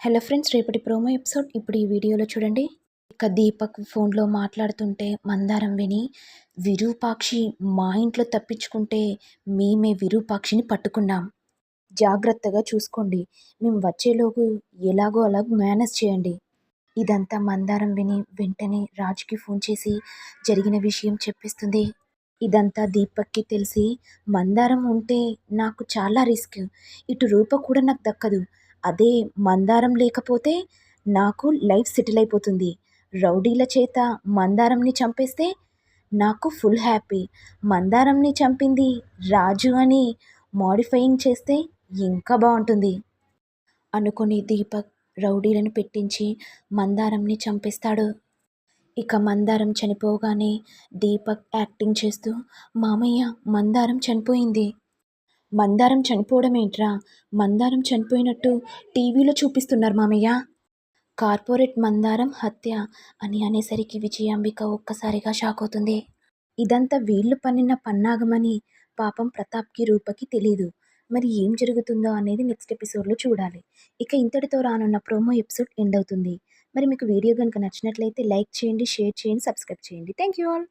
Hello friends, రేపటి promo episode ఇప్పుడు ఈ వీడియోలో చూడండి. ఇక దీపక్ ఫోన్లో మాట్లాడుతుంటే మందారం విని, విరూపాక్షి మా ఇంట్లో తప్పించుకుంటే మేమే విరూపాక్షిని పట్టుకున్నాం, జాగ్రత్తగా చూసుకోండి, మేము వచ్చేలోపు ఎలాగో అలా మేనేజ్ చేయండి. ఇదంతా మందారం విని వెంటనే రాజుకి ఫోన్ చేసి జరిగిన విషయం చెప్పేస్తుంది. ఇదంతా దీపక్కి తెలిసి, మందారం ఉంటే నాకు చాలా రిస్క్, ఇటు రూప కూడా నాకు దక్కదు, అదే మందారం లేకపోతే నాకు లైఫ్ సెటిల్ అయిపోతుంది, రౌడీల చేత మందారంని చంపేస్తే నాకు ఫుల్ హ్యాపీ, మందారంని చంపింది రాజు అని మోడిఫైయింగ్ చేస్తే ఇంకా బాగుంటుంది అనుకుని దీపక్ రౌడీలను పెట్టించి మందారంని చంపేస్తాడు. ఇక మందారం చనిపోగానే దీపక్ యాక్టింగ్ చేస్తూ, మామయ్య మందారం చనిపోయింది. మందారం చనిపోవడం ఏంట్రా, మందారం చనిపోయినట్టు టీవీలో చూపిస్తున్నారు మామయ్య, కార్పొరేట్ మందారం హత్య అని అనేసరికి విజయాంబిక ఒక్కసారిగా షాక్ అవుతుంది. ఇదంతా వీళ్ళు పన్నిన పన్నాగమని పాపం ప్రతాప్కి రూపకి తెలీదు. మరి ఏం జరుగుతుందో అనేది నెక్స్ట్ ఎపిసోడ్లో చూడాలి. ఇక ఇంతటితో రానున్న ప్రోమో ఎపిసోడ్ ఎండ్ అవుతుంది. మరి మీకు వీడియో కనుక నచ్చినట్లయితే లైక్ చేయండి, షేర్ చేయండి, సబ్స్క్రైబ్ చేయండి. Thank you all.